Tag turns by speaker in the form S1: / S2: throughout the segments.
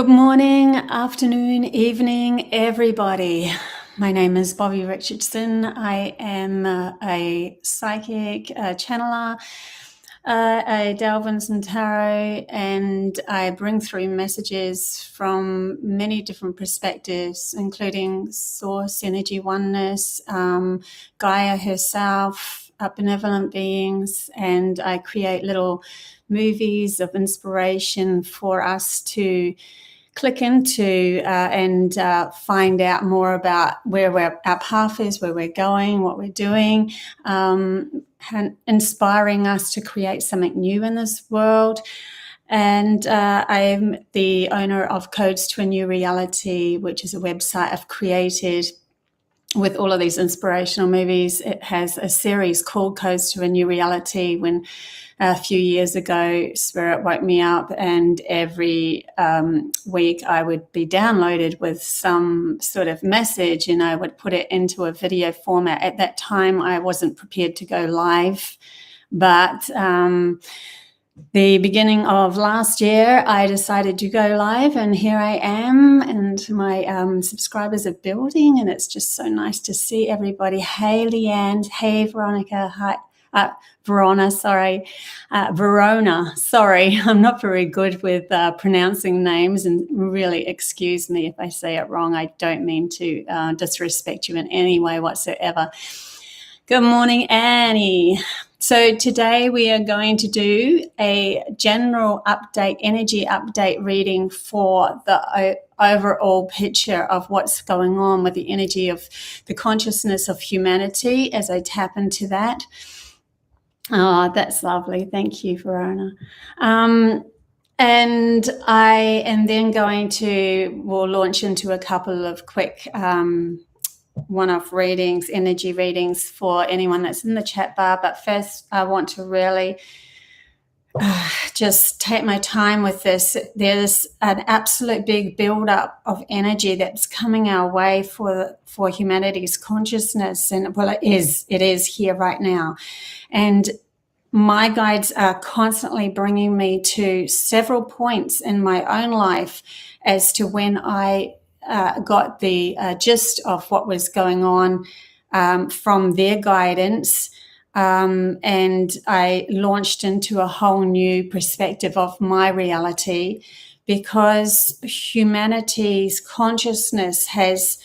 S1: Good morning, afternoon, evening, everybody. My name is Bobbie Richardson. I am a psychic, a channeler. I delve in some tarot, and I bring through messages from many different perspectives, including source, energy, oneness, Gaia herself, benevolent beings, and I create little movies of inspiration for us to click into and find out more about where our path is, where we're going, what we're doing, and inspiring us to create something new in this world. And I'm the owner of Codes to a New Reality, which is a website I've created with all of these inspirational movies. It has a series called Codes to a New Reality. When a few years ago, Spirit woke me up, and every week I would be downloaded with some sort of message, and I would put it into a video format. At that time, I wasn't prepared to go live, but the beginning of last year, I decided to go live, and here I am, and my subscribers are building, and it's just so nice to see everybody. Hey, Leanne. Hey, Veronica. Hi. Verona, sorry. I'm not very good with pronouncing names, and really excuse me if I say it wrong. I don't mean to disrespect you in any way whatsoever. Good morning, Annie. So today we are going to do a general update, energy update reading for the overall picture of what's going on with the energy of the consciousness of humanity as I tap into that. Oh, that's lovely. Thank you, Verona. And I am then we'll launch into a couple of quick one-off readings, energy readings for anyone that's in the chat bar. But first, I want to really just take my time with this. There's an absolute big build-up of energy that's coming our way for humanity's consciousness, and well, it is here right now. And my guides are constantly bringing me to several points in my own life as to when I got the gist of what was going on from their guidance, and I launched into a whole new perspective of my reality, because humanity's consciousness has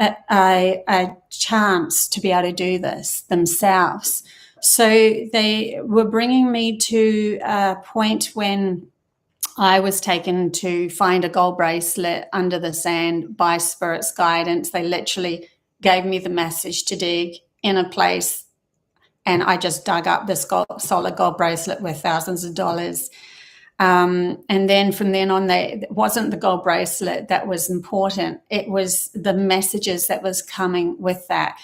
S1: a chance to be able to do this themselves. So they were bringing me to a point when I was taken to find a gold bracelet under the sand by Spirit's guidance. They literally gave me the message to dig in a place, and I just dug up this solid gold bracelet worth thousands of dollars. And then from then on, it wasn't the gold bracelet that was important. It was the messages that was coming with that.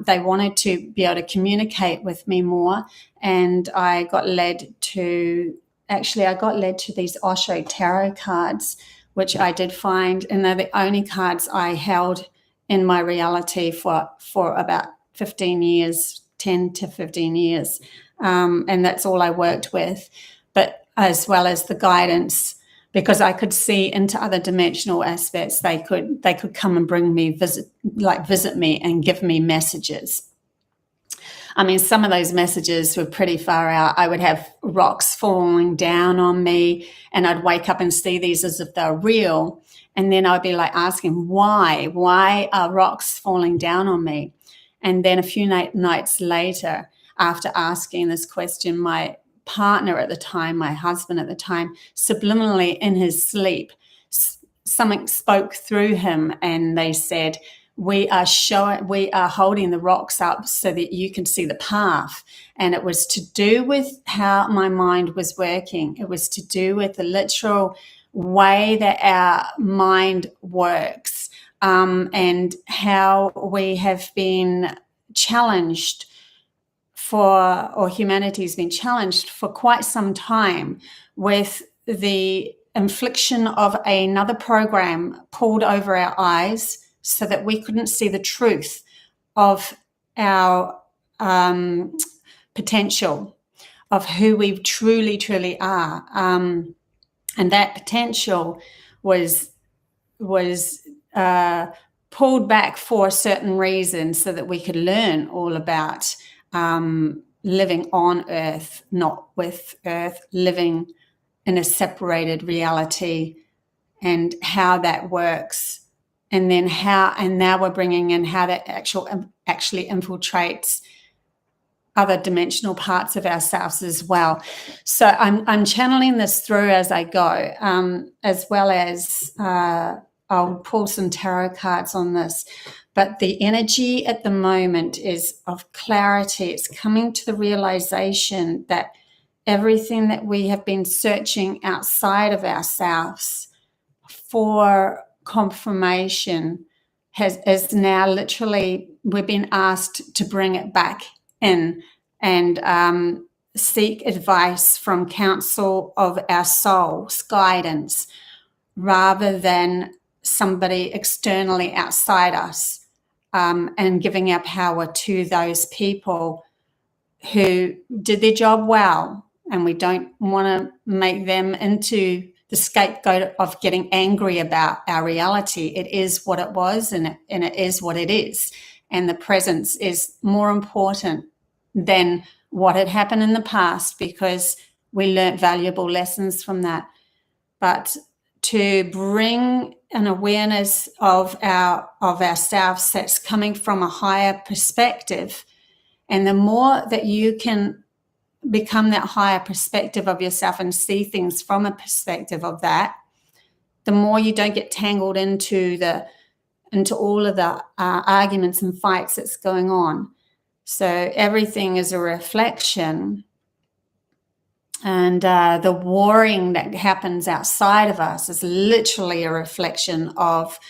S1: They wanted to be able to communicate with me more, and I got led to these Osho tarot cards, which I did find, and they're the only cards I held in my reality for about 15 years, 10 to 15 years. And that's all I worked with, but as well as the guidance, because I could see into other dimensional aspects. They could come and bring me visit me and give me messages. I mean, some of those messages were pretty far out. I would have rocks falling down on me, and I'd wake up and see these as if they're real. And then I'd be like asking, why are rocks falling down on me? And then a few nights later, after asking this question, my partner at the time, my husband at the time, subliminally in his sleep, something spoke through him, and they said, we are holding the rocks up so that you can see the path. And it was to do with how my mind was working. It was to do with the literal way that our mind works, and how we have been challenged or humanity's been challenged for quite some time with the infliction of another program pulled over our eyes, so that we couldn't see the truth of our potential, of who we truly, truly are. And that potential was pulled back for a certain reason, so that we could learn all about living on Earth, not with Earth, living in a separated reality, and how that works. And then now we're bringing in how that actually infiltrates other dimensional parts of ourselves as well. So I'm channeling this through as I go, as well as I'll pull some tarot cards on this. But the energy at the moment is of clarity. It's coming to the realization that everything that we have been searching outside of ourselves for confirmation is now literally, we've been asked to bring it back in and seek advice from counsel of our soul's guidance, rather than somebody externally outside us, and giving our power to those people who did their job well. And we don't want to make them into the scapegoat of getting angry about our reality. It is what it was, and it is what it is. And the presence is more important than what had happened in the past, because we learnt valuable lessons from that. But to bring an awareness of ourselves that's coming from a higher perspective, and the more that you can become that higher perspective of yourself and see things from a perspective of that, the more you don't get tangled into all of the arguments and fights that's going on. So everything is a reflection, and the warring that happens outside of us is literally a reflection of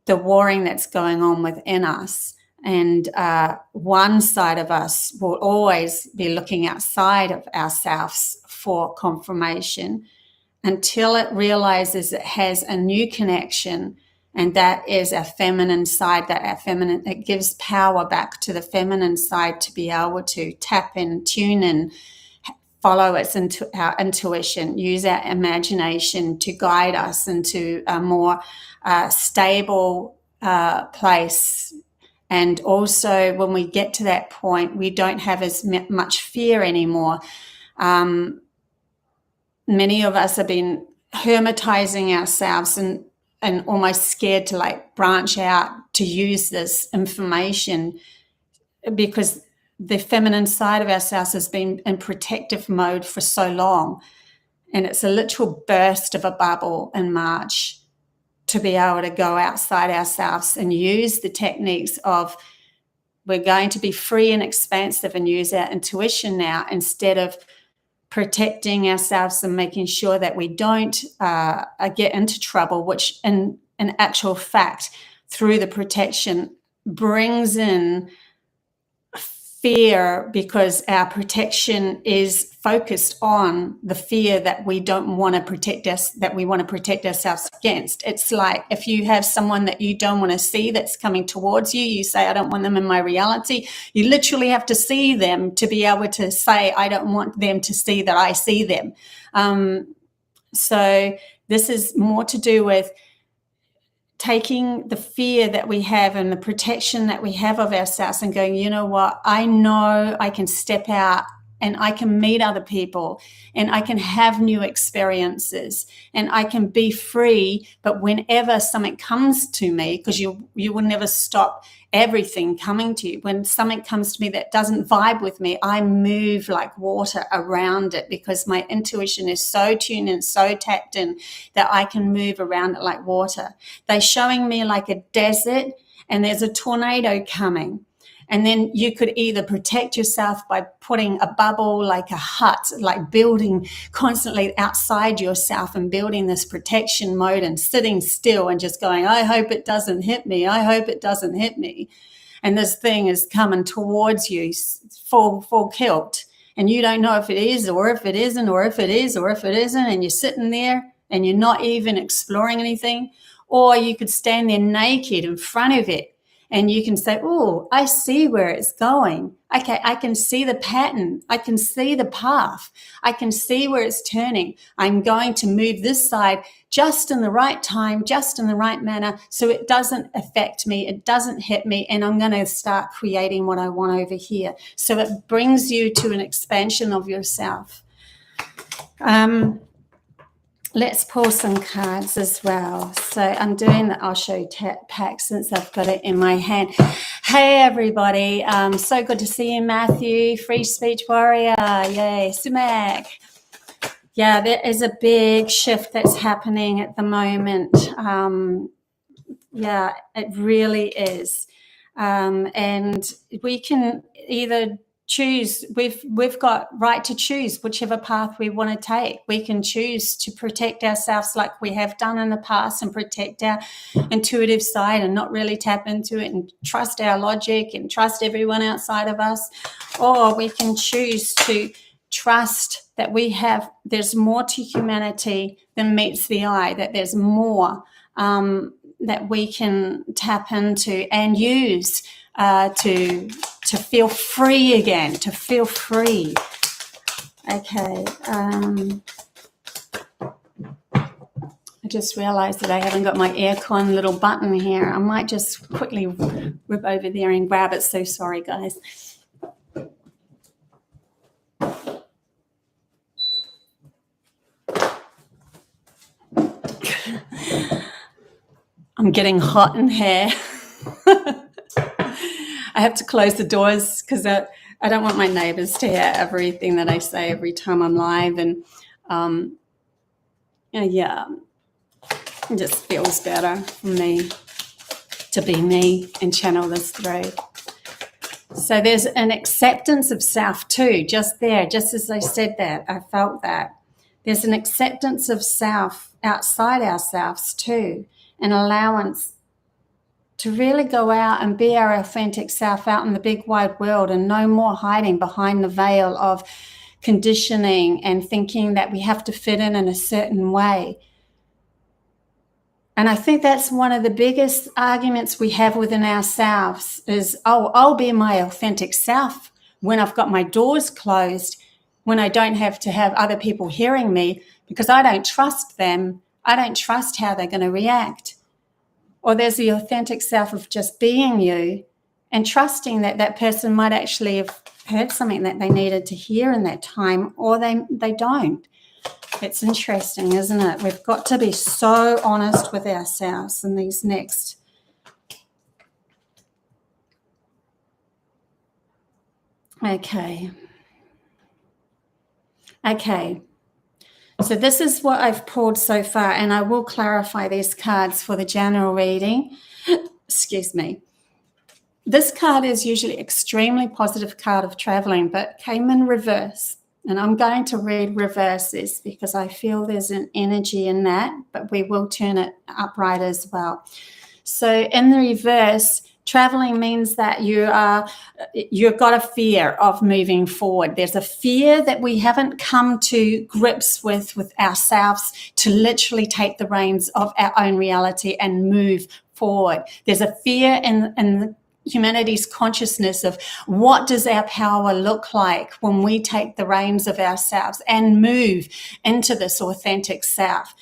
S1: the warring that's going on within us. And one side of us will always be looking outside of ourselves for confirmation, until it realizes it has a new connection, and that is our feminine side. It gives power back to the feminine side to be able to tap in, tune in, follow our intuition, use our imagination to guide us into a more stable place. And also, when we get to that point, we don't have as much fear anymore. Many of us have been hermetizing ourselves and almost scared to branch out to use this information, because the feminine side of ourselves has been in protective mode for so long. And it's a literal burst of a bubble in March to be able to go outside ourselves and use the techniques of, we're going to be free and expansive and use our intuition now, instead of protecting ourselves and making sure that we don't get into trouble, which in actual fact, through the protection, brings in fear, because our protection is focused on the fear that we don't want to protect us, that we want to protect ourselves against. It's like if you have someone that you don't want to see that's coming towards you, you say, I don't want them in my reality. You literally have to see them to be able to say, I don't want them to see that I see them. So this is more to do with taking the fear that we have and the protection that we have of ourselves and going, you know what, I know I can step out and I can meet other people and I can have new experiences and I can be free. But whenever something comes to me, because you will never stop everything coming to you, when something comes to me that doesn't vibe with me, I move like water around it, because my intuition is so tuned and so tapped in that I can move around it like water. They're showing me like a desert and there's a tornado coming. And then you could either protect yourself by putting a bubble, like a hut, like building constantly outside yourself and building this protection mode and sitting still and just going, I hope it doesn't hit me. I hope it doesn't hit me. And this thing is coming towards you full kilt. And you don't know if it is or if it isn't or if it is or if it isn't. And you're sitting there and you're not even exploring anything. Or you could stand there naked in front of it And you can say, oh, I see where it's going. Okay, I can see the pattern. I can see the path. I can see where it's turning. I'm going to move this side just in the right time, just in the right manner, so it doesn't affect me, it doesn't hit me, and I'm going to start creating what I want over here. So it brings you to an expansion of yourself. Let's pull some cards as well. So I'm doing the Osho pack since I've got it in my hand. Hey, everybody. So good to see you, Matthew. Free Speech Warrior. Yay. Sumac. Yeah, there is a big shift that's happening at the moment. Yeah, it really is. And we can either choose. We've got right to choose whichever path we want to take. We can choose to protect ourselves like we have done in the past and protect our intuitive side and not really tap into it and trust our logic and trust everyone outside of us. Or we can choose to trust that there's more to humanity than meets the eye, that there's more that we can tap into and use to feel free again, to feel free. Okay. I just realized that I haven't got my aircon little button here. I might just quickly whip over there and grab it. So sorry, guys. I'm getting hot in here. I have to close the doors because I don't want my neighbors to hear everything that I say every time I'm live. And yeah, it just feels better for me to be me and channel this through. So there's an acceptance of self too, just there, just as I said that, I felt that. There's an acceptance of self outside ourselves too, an allowance to really go out and be our authentic self out in the big wide world, and no more hiding behind the veil of conditioning and thinking that we have to fit in a certain way. And I think that's one of the biggest arguments we have within ourselves is, oh, I'll be my authentic self when I've got my doors closed, when I don't have to have other people hearing me, because I don't trust them. I don't trust how they're going to react. Or there's the authentic self of just being you and trusting that that person might actually have heard something that they needed to hear in that time, or they don't. It's interesting, isn't it? We've got to be so honest with ourselves in these next. Okay. So this is what I've pulled so far, and I will clarify these cards for the general reading. Excuse me. This card is usually extremely positive card of traveling, but came in reverse. And I'm going to read reverses because I feel there's an energy in that, but we will turn it upright as well. So in the reverse, traveling means that you've got a fear of moving forward. There's a fear that we haven't come to grips with ourselves to literally take the reins of our own reality and move forward. There's a fear in humanity's consciousness of what does our power look like when we take the reins of ourselves and move into this authentic self.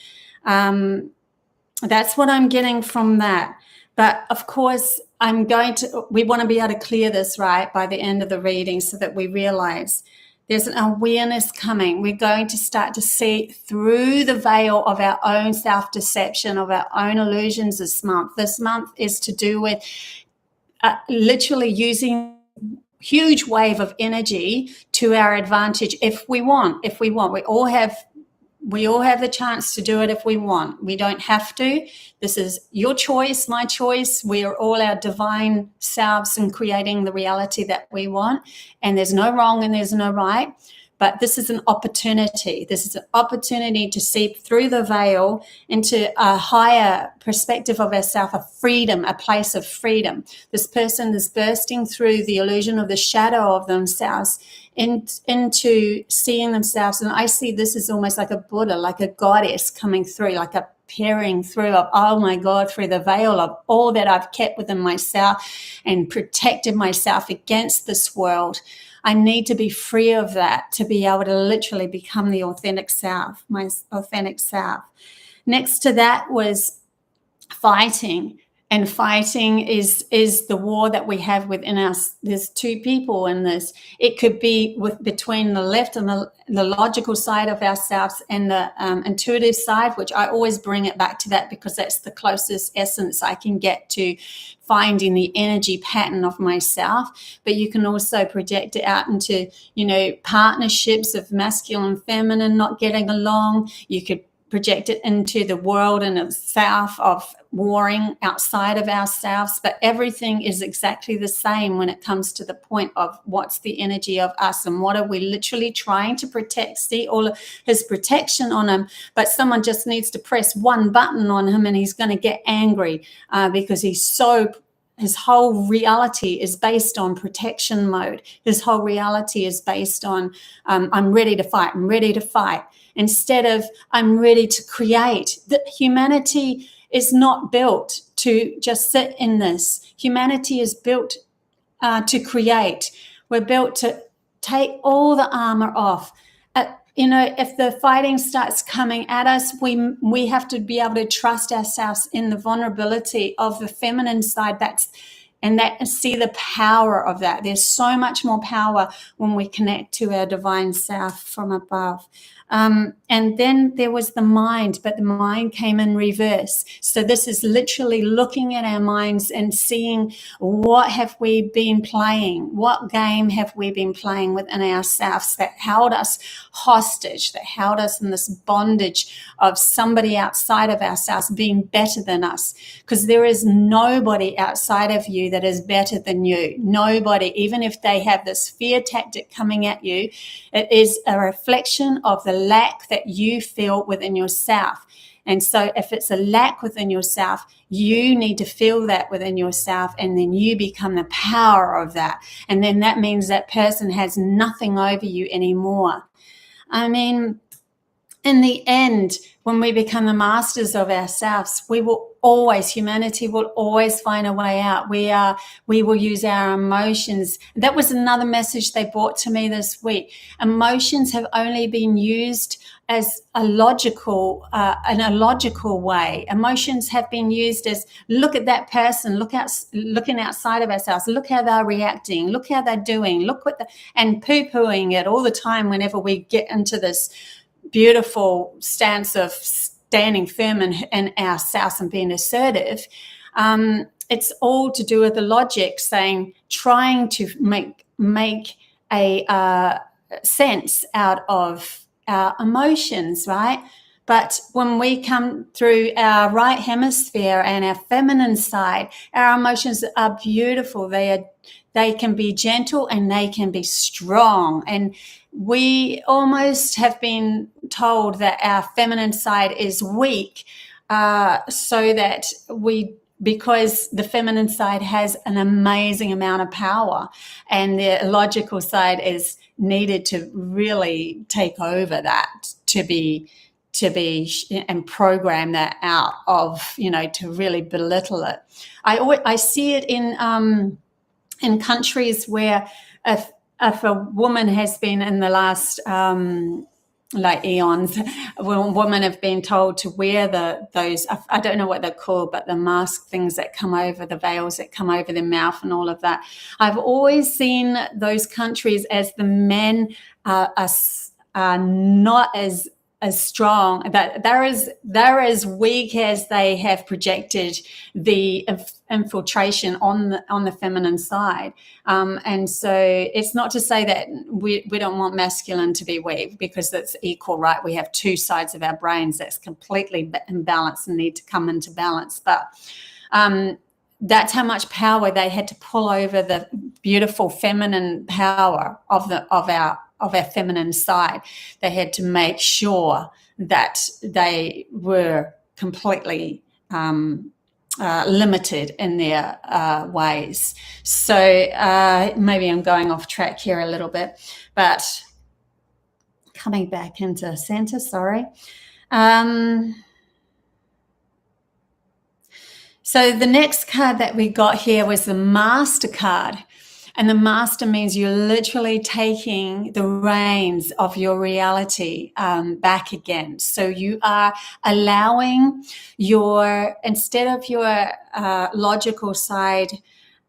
S1: That's what I'm getting from that. But of course, we want to be able to clear this right by the end of the reading so that we realize there's an awareness coming. We're going to start to see through the veil of our own self-deception, of our own illusions this month. This month is to do with literally using huge wave of energy to our advantage if we want. We all have the chance to do it if we want. We don't have to. This is your choice, my choice. We are all our divine selves in creating the reality that we want. And there's no wrong and there's no right. But this is an opportunity. This is an opportunity to seep through the veil into a higher perspective of ourselves, a freedom, a place of freedom. This person is bursting through the illusion of the shadow of themselves into seeing themselves. And I see this as almost like a Buddha, like a goddess coming through, like a peering through of, oh my God, through the veil of all that I've kept within myself and protected myself against this world. I need to be free of that to be able to literally become the authentic self, my authentic self. Next to that was fighting. And fighting is the war that we have within us. There's two people in this. It could be between the left and the logical side of ourselves and the intuitive side, which I always bring it back to that because that's the closest essence I can get to finding the energy pattern of myself. But you can also project it out into, partnerships of masculine and feminine not getting along. You could project it into the world in itself of warring outside of ourselves, but everything is exactly the same when it comes to the point of what's the energy of us and what are we literally trying to protect. See all of his protection on him, but someone just needs to press one button on him and he's going to get angry because his whole reality is based on protection mode. His whole reality is based on I'm ready to fight, I'm ready to fight. Instead of I'm ready to create. Humanity is not built to just sit in this. Humanity is built to create. We're built to take all the armor off. If the fighting starts coming at us, we have to be able to trust ourselves in the vulnerability of the feminine side. See the power of that. There's so much more power when we connect to our divine self from above. And then there was the mind, but the mind came in reverse. So this is literally looking at our minds and seeing what have we been playing? What game have we been playing within ourselves that held us hostage, that held us in this bondage of somebody outside of ourselves being better than us? Because there is nobody outside of you that is better than you. Nobody, even if they have this fear tactic coming at you, it is a reflection of the lack that you feel within yourself. And so if it's a lack within yourself, you need to feel that within yourself, and then you become the power of that. And then that means that person has nothing over you anymore. I mean, in the end, when we become the masters of ourselves, humanity will always find a way out. We will use our emotions. That was another message they brought to me this week. Emotions have only been used as in a logical way. Emotions have been used as, look at that person, looking outside of ourselves, look how they're reacting, look how they're doing, and poo-pooing it all the time whenever we get into this beautiful stance of standing firm in ourselves and being assertive. It's all to do with the logic, trying to make a sense out of our emotions, right? But when we come through our right hemisphere and our feminine side, our emotions are beautiful. They can be gentle and they can be strong. And we almost have been told that our feminine side is weak, so that because the feminine side has an amazing amount of power, and the logical side is needed to really take over that, to be and program that out of, to really belittle it. I see it in countries where if a woman has been in the last eons, when women have been told to wear those, I don't know what they're called, but the mask things that come over, the veils that come over their mouth and all of that. I've always seen those countries as the men are not as strong, that they're as weak as they have projected the infiltration on the feminine side. And so it's not to say that we don't want masculine to be weak, because it's equal, right? We have two sides of our brains that's completely imbalanced and need to come into balance. But that's how much power they had to pull over the beautiful feminine power of our feminine side. They had to make sure that they were completely limited in their ways. So maybe I'm going off track here a little bit, but coming back into center, sorry. So the next card that we got here was the Master card. And the Master means you're literally taking the reins of your reality back again. So you are allowing instead of your logical side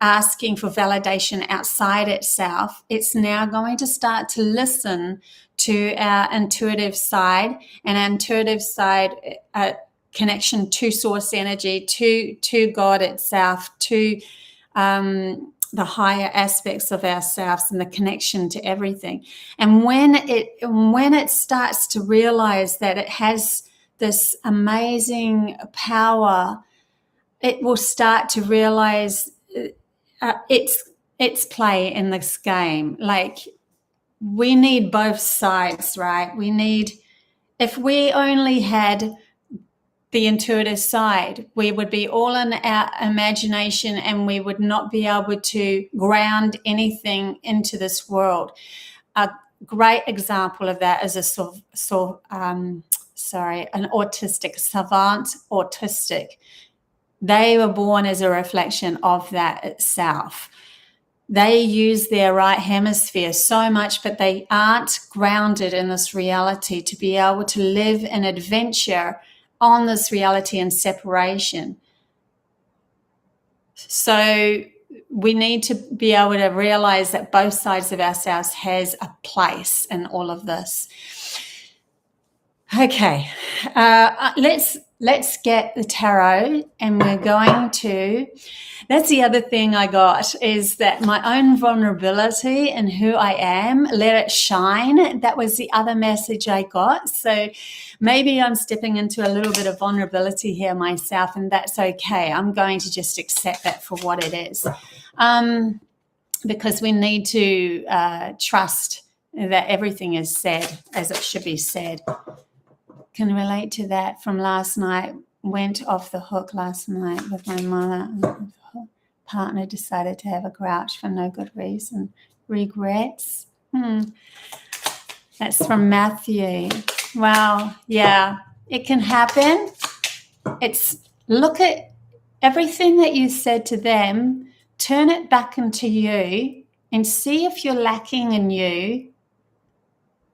S1: asking for validation outside itself, it's now going to start to listen to our intuitive side, and our intuitive side connection to source energy, to God itself, to the higher aspects of ourselves, and the connection to everything. And when it starts to realize that it has this amazing power, it will start to realize its play in this game. Like, we need both sides, right? If we only had the intuitive side, we would be all in our imagination, and we would not be able to ground anything into this world. A great example of that is an autistic, savant autistic. They were born as a reflection of that itself. They use their right hemisphere so much, but they aren't grounded in this reality to be able to live an adventure on this reality and separation. So we need to be able to realize that both sides of ourselves has a place in all of this. Okay, let's get the tarot, and we're going to. That's the other thing I got, is that my own vulnerability and who I am, let it shine. That was the other message I got. So maybe I'm stepping into a little bit of vulnerability here myself, and that's okay. I'm going to just accept that for what it is, because we need to trust that everything is said as it should be said. Can relate to that from last night. Went off the hook last night with my mother. Her partner decided to have a grouch for no good reason. Regrets. That's from Matthew. Wow. Yeah, it can happen. Look at everything that you said to them, turn it back into you, and see if you're lacking in you,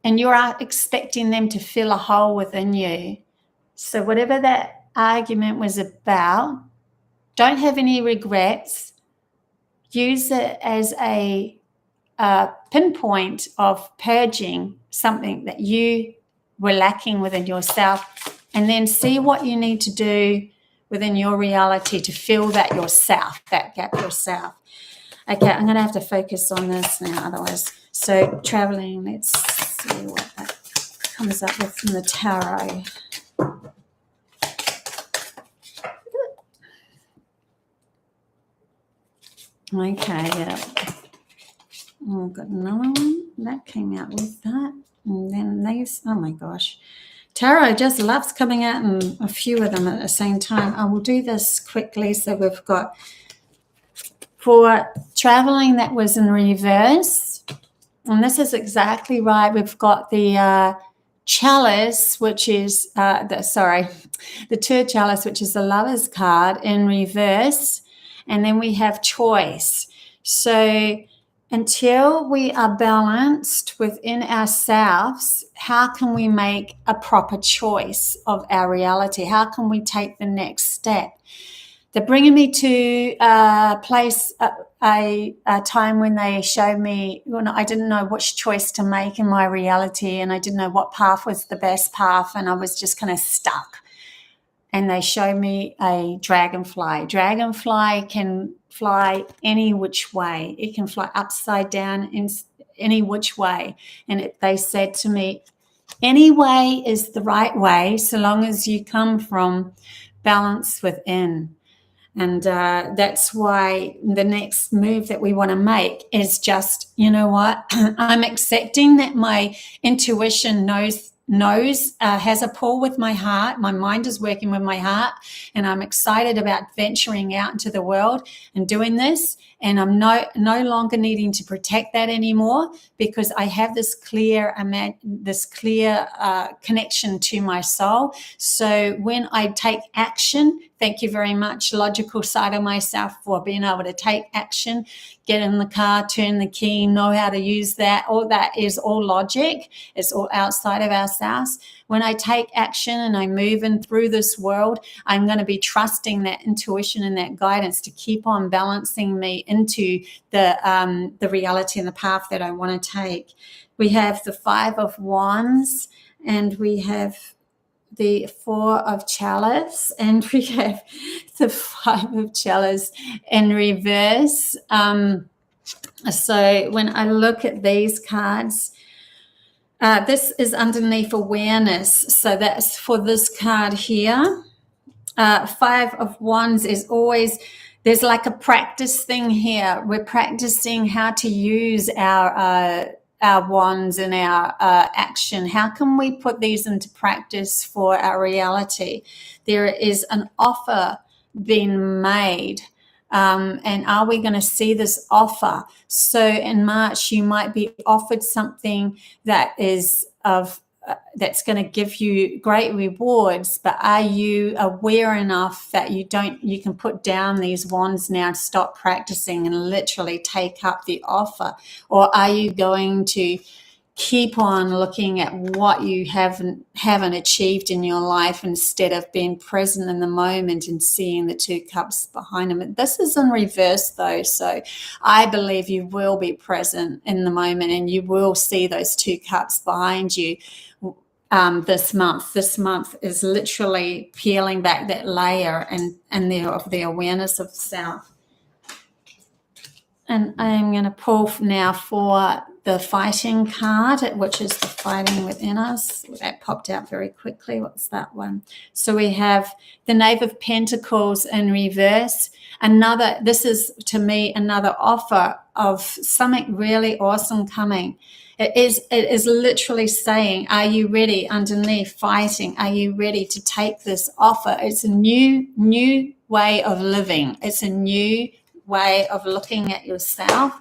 S1: and you're expecting them to fill a hole within you. So whatever that argument was about, don't have any regrets. Use it as a pinpoint of purging something that you were lacking within yourself, and then see what you need to do within your reality to fill that yourself, that gap yourself. Okay, I'm going to have to focus on this now, otherwise. So traveling, let's see what that comes up with from the tarot. Okay, yeah. Oh, got another one. That came out with that. And then these, oh my gosh. Tarot just loves coming out, and a few of them at the same time. I will do this quickly. So we've got, for traveling, that was in reverse. And this is exactly right. We've got the chalice, which is, the two chalice, which is the Lover's card in reverse. And then we have choice. So until we are balanced within ourselves, how can we make a proper choice of our reality? How can we take the next step? They're bringing me to a place, a time when they showed me, I didn't know which choice to make in my reality, and I didn't know what path was the best path, and I was just kind of stuck. And they showed me a dragonfly. Dragonfly can fly any which way. It can fly upside down in any which way. And they said to me, any way is the right way, so long as you come from balance within. And that's why the next move that we want to make is just, you know what, I'm accepting that my intuition has a pull with my heart. My mind is working with my heart, and I'm excited about venturing out into the world and doing this. And I'm no longer needing to protect that anymore, because I have this clear connection to my soul. So when I take action, Thank you very much, logical side of myself, for being able to take action, get in the car, turn the key, know how to use that. All that is all logic. It's all outside of ourselves. When I take action and I move in through this world, I'm going to be trusting that intuition and that guidance to keep on balancing me into the reality and the path that I want to take. We have the 5 of Wands, and we have the 4 of Chalice, and we have the 5 of Chalice in reverse. So when I look at these cards, this is underneath awareness. So that's for this card here. 5 of Wands is always, there's like a practice thing here. We're practicing how to use our wands and our action. How can we put these into practice for our reality? There is an offer being made. And are we going to see this offer? So in March, you might be offered something that is that's going to give you great rewards, but are you aware enough that you can put down these wands now, stop practicing and literally take up the offer? Or are you going to keep on looking at what you haven't achieved in your life instead of being present in the moment and seeing the 2 cups behind them? This is in reverse though, so I believe you will be present in the moment and you will see those 2 cups behind you this month. This month is literally peeling back that layer and of the awareness of self. And I'm going to pull now for the fighting card, which is the fighting within us. That popped out very quickly. What's that one? So we have the Knave of Pentacles in reverse. This is to me another offer of something really awesome coming. It is literally saying, are you ready underneath fighting? Are you ready to take this offer? It's a new way of living. It's a new way of looking at yourself,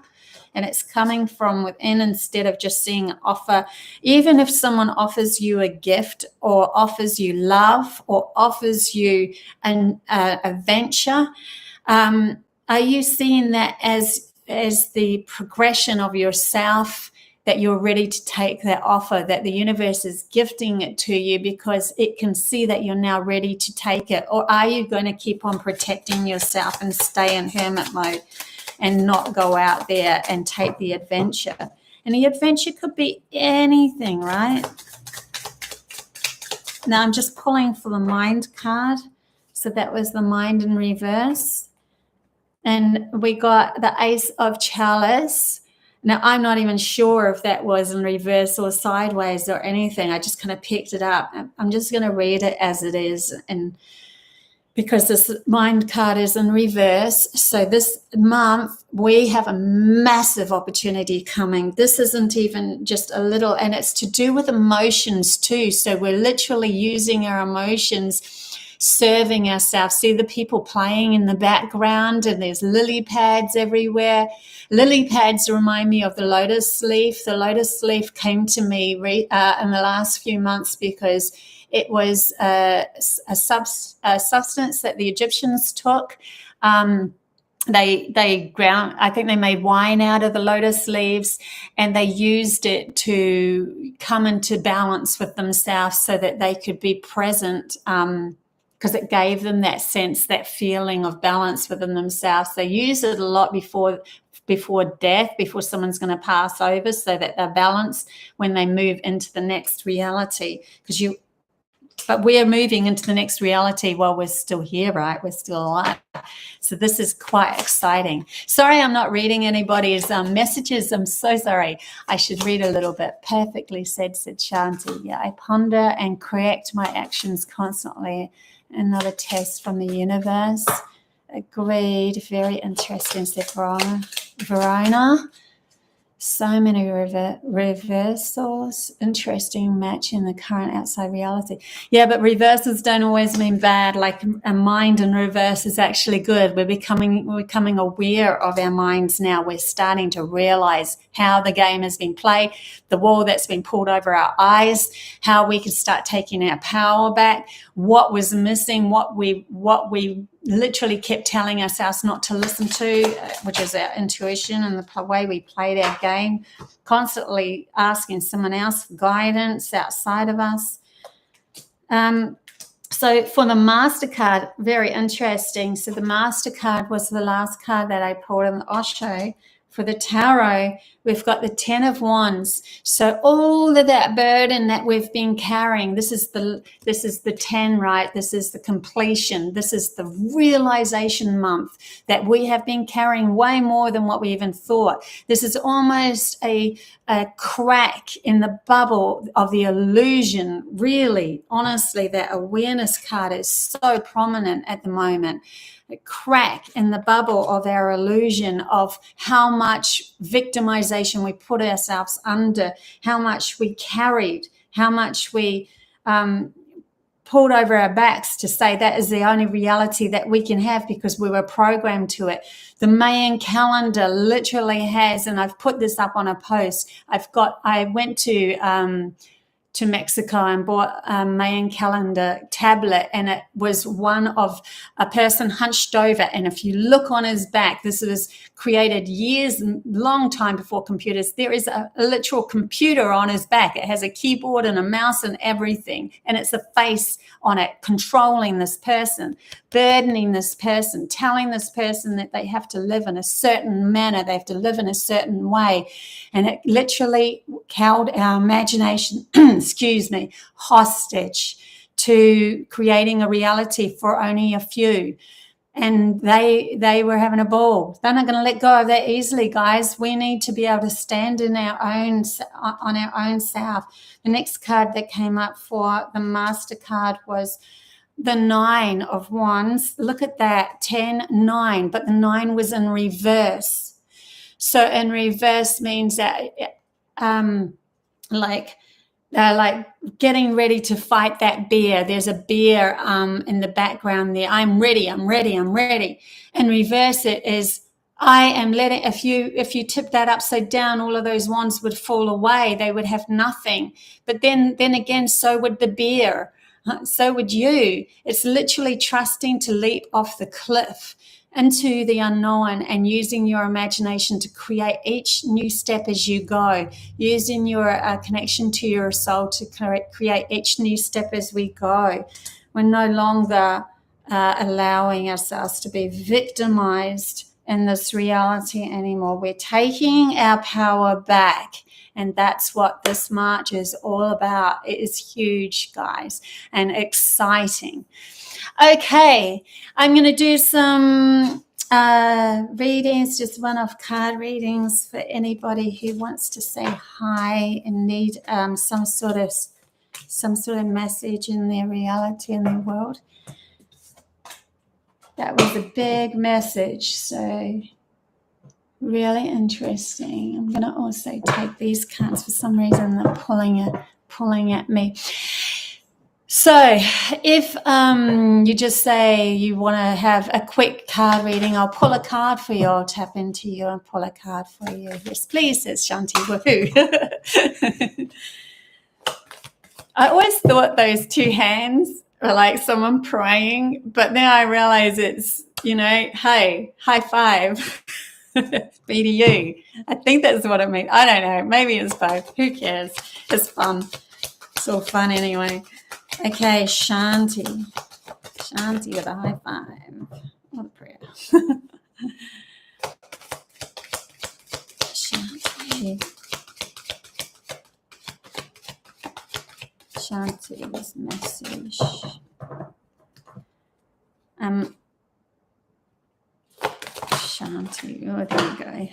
S1: and it's coming from within instead of just seeing an offer. Even if someone offers you a gift or offers you love or offers you a venture, are you seeing that as the progression of yourself, that you're ready to take that offer, that the universe is gifting it to you because it can see that you're now ready to take it? Or are you going to keep on protecting yourself and stay in hermit mode and not go out there and take the adventure? And the adventure could be anything, right? Now I'm just pulling for the mind card. So that was the mind in reverse. And we got the Ace of Chalice. Now, I'm not even sure if that was in reverse or sideways or anything. I just kind of picked it up. I'm just going to read it as it is. And because this mind card is in reverse, so this month we have a massive opportunity coming. This isn't even just a little, and it's to do with emotions too. So we're literally using our emotions, serving ourselves. See the people playing in the background, and there's lily pads everywhere. Lily pads remind me of the lotus leaf. The lotus leaf came to me in the last few months because it was a substance that the Egyptians took. They ground, I think they made wine out of the lotus leaves, and they used it to come into balance with themselves so that they could be present, because it gave them that sense, that feeling of balance within themselves. They use it a lot before death, before someone's going to pass over, so that they're balanced when they move into the next reality. But we're moving into the next reality while we're still here, right? We're still alive. So this is quite exciting. Sorry, I'm not reading anybody's messages. I'm so sorry. I should read a little bit. Perfectly said Shanti. Yeah, I ponder and correct my actions constantly. Another test from the universe. Agreed. Very interesting, said Verona. So many reversals. Interesting match in the current outside reality. Yeah, but reversals don't always mean bad. Like a mind in reverse is actually good. We're becoming aware of our minds now. We're starting to realize how the game has been played, the wall that's been pulled over our eyes, how we can start taking our power back, what was missing, what we literally kept telling ourselves not to listen to, which is our intuition and the way we played our game, constantly asking someone else for guidance outside of us. So for the MasterCard, very interesting. So the MasterCard was the last card that I pulled in the Osho. For the Tarot, we've got the 10 of Wands. So all of that burden that we've been carrying, this is the 10, right? This is the completion. This is the realization month that we have been carrying way more than what we even thought. This is almost a crack in the bubble of the illusion. Really, honestly, that awareness card is so prominent at the moment. A crack in the bubble of our illusion of how much victimization we put ourselves under, how much we carried, how much we pulled over our backs to say that is the only reality that we can have because we were programmed to it. The Mayan calendar literally has, and I've put this up on a post, I went to Mexico and bought a Mayan calendar tablet, and it was one of a person hunched over. And if you look on his back, this was created long time before computers. There is a literal computer on his back. It has a keyboard and a mouse and everything. And it's a face on it controlling this person, burdening this person, telling this person that they have to live in a certain manner. They have to live in a certain way. And it literally held our imagination, hostage to creating a reality for only a few. And they were having a ball. They're not going to let go of that easily, guys. We need to be able to stand on our own self. The next card that came up for the MasterCard was the 9 of Wands. Look at that, 10, 9, but the 9 was in reverse. So in reverse means that like getting ready to fight that bear. There's a bear in the background there. I'm ready. And reverse it is I am letting, if you tip that upside down, all of those wands would fall away. They would have nothing. But then again, so would the bear. So would you. It's literally trusting to leap off the cliff into the unknown and using your imagination to create each new step as you go, using your connection to your soul to create each new step as we go. We're no longer allowing ourselves to be victimized in this reality anymore. We're taking our power back. And that's what this March is all about. It is huge, guys, and exciting. Okay, I'm going to do some readings, just one-off card readings for anybody who wants to say hi and need some sort of message in their reality in their world. That was a big message, so really interesting. I'm going to also take these cards. For some reason they're pulling at me. So if you just say you want to have a quick card reading, I'll pull a card for you. I'll tap into you and pull a card for you. Yes, please, says Shanti. Woohoo. I always thought those two hands were like someone praying, but now I realize it's, hey, high five. Be to you. I think that's what it means. I don't know. Maybe it's both. Who cares? It's fun. It's all fun anyway. Okay, Shanti. Shanti with a high five. What a prayer. Shanti. Shanti's message. Shanti. Oh, there we go.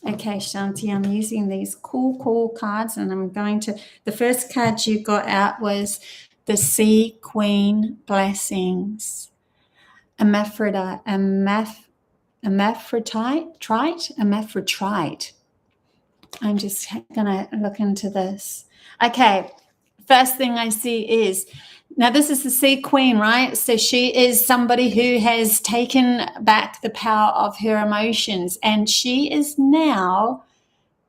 S1: Okay, Shanti, I'm using these cool cards, and I'm going to, the first card you got out was the Sea Queen Blessings. Hermaphrodite, Hermaphrodite. I'm just going to look into this. Okay, first thing I see is, now this is the Sea Queen, right? So she is somebody who has taken back the power of her emotions, and she is now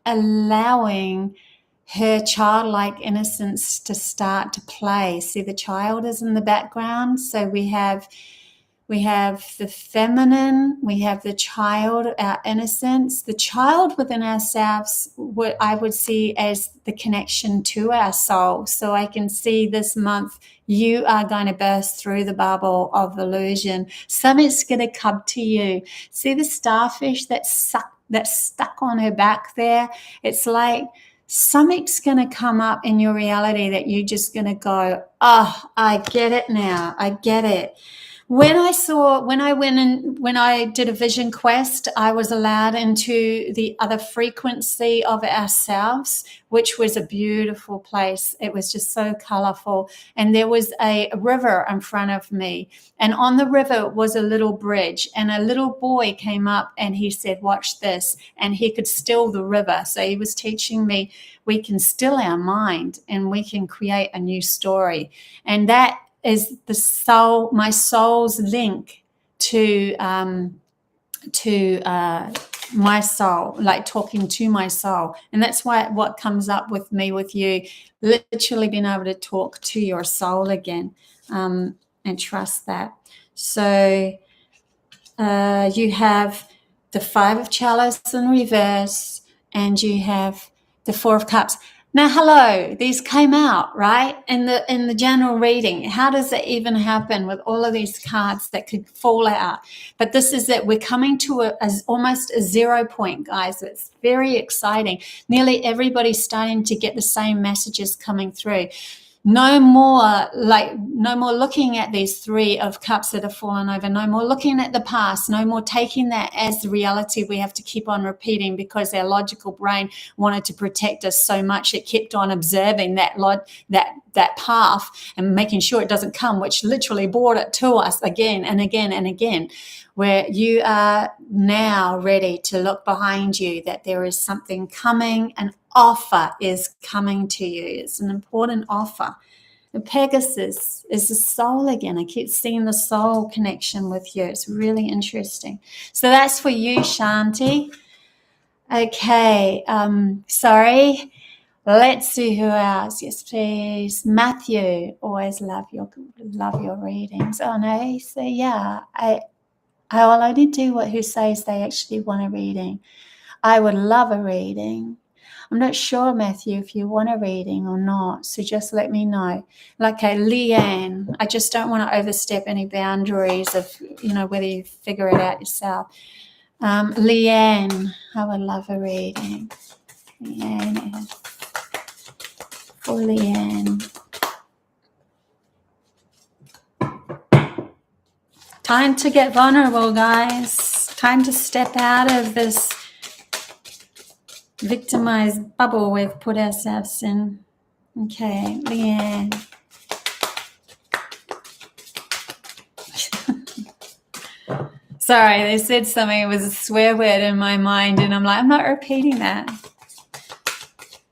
S1: allowing her childlike innocence to start to play. See, the child is in the background. So we have the feminine, we have the child, our innocence, the child within ourselves, what I would see as the connection to our soul. So I can see this month you are going to burst through the bubble of illusion. Something's going to come to you. See the starfish that's stuck on her back there? It's like something's going to come up in your reality that you're just going to go, oh, I get it now. I get it. When I did a vision quest, I was allowed into the other frequency of ourselves, which was a beautiful place. It was just so colorful. And there was a river in front of me. And on the river was a little bridge. And a little boy came up and he said, watch this. And he could still the river. So he was teaching me we can still our mind and we can create a new story. And that is the soul, my soul's link to my soul, like talking to my soul. And that's why what comes up with me, with you, literally being able to talk to your soul again, and trust that. So you have the Five of Chalice in reverse, and you have the Four of Cups. Now, hello, these came out, right, in the general reading. How does that even happen with all of these cards that could fall out? But this is that we're coming to almost a 0 point, guys. It's very exciting. Nearly everybody's starting to get the same messages coming through. No more looking at these Three of Cups that have fallen over. No more looking at the past. No more taking that as the reality we have to keep on repeating because our logical brain wanted to protect us so much. It kept on observing that path and making sure it doesn't come, which literally brought it to us again and again and again. Where you are now ready to look behind you, that there is something coming, an offer is coming to you. It's an important offer. The Pegasus is the soul again. I keep seeing the soul connection with you. It's really interesting. So that's for you, Shanti. Okay, sorry. Let's see who else. Yes, please. Matthew, always love your readings. Oh no, so yeah, I will only do who says they actually want a reading. I would love a reading. I'm not sure, Matthew, if you want a reading or not, so just let me know. Okay, Leanne, I just don't want to overstep any boundaries of, whether you figure it out yourself. Leanne, I would love a reading. Leanne. For Leanne. Time to get vulnerable, guys. Time to step out of this victimized bubble we've put ourselves in. Okay, Leanne. Sorry, they said something. It was a swear word in my mind, and I'm like, I'm not repeating that.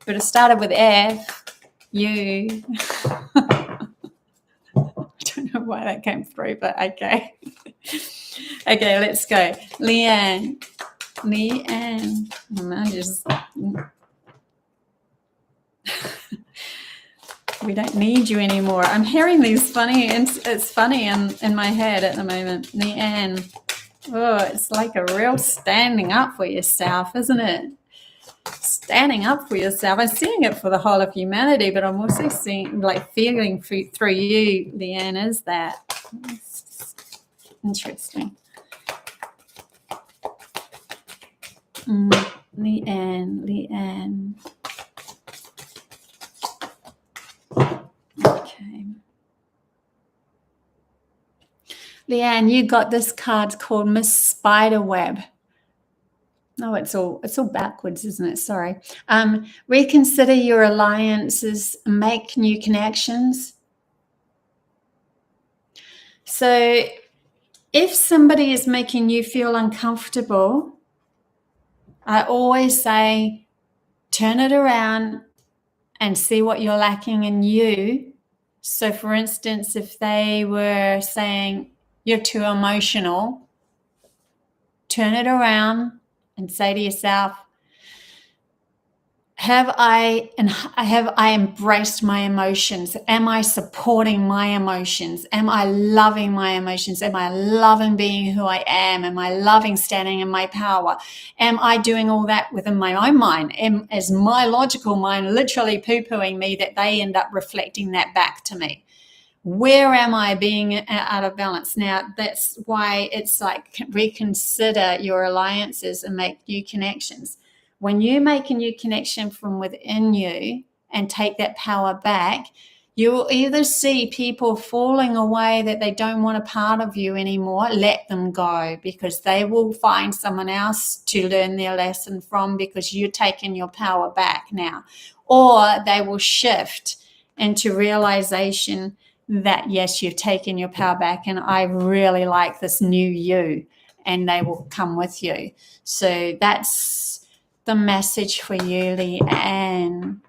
S1: But it started with F. You. I don't know why that came through, but okay. Okay, let's go. Leanne. We don't need you anymore. I'm hearing these funny, and it's funny in my head at the moment. Leanne. Oh, it's like a real standing up for yourself, isn't it? Standing up for yourself. I'm seeing it for the whole of humanity, but I'm also seeing, feeling through you, Leanne, is that. It's interesting. Leanne. Okay. Leanne, you got this card called Miss Spiderweb. No, it's all backwards, isn't it? Sorry. Reconsider your alliances, make new connections. So if somebody is making you feel uncomfortable, I always say, turn it around and see what you're lacking in you. So for instance, if they were saying you're too emotional, turn it around and say to yourself, have I embraced my emotions? Am I supporting my emotions? Am I loving my emotions? Am I loving being who I am? Am I loving standing in my power? Am I doing all that within my own mind? Is my logical mind literally poo-pooing me that they end up reflecting that back to me? Where am I being out of balance? Now, that's why it's like reconsider your alliances and make new connections. When you make a new connection from within you and take that power back, you will either see people falling away that they don't want a part of you anymore, let them go, because they will find someone else to learn their lesson from because you're taking your power back now. Or they will shift into realization that, yes, you've taken your power back and I really like this new you, and they will come with you. So that's the message for you, Leanne.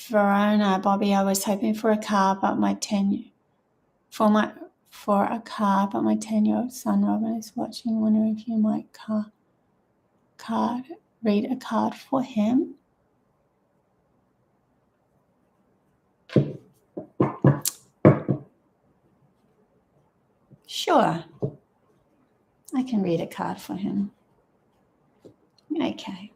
S1: Verona, Bobbie, I was hoping for a car, but my 10-year-old son Robin is watching. Wondering if you might read a card for him. Sure. I can read a card for him. Okay.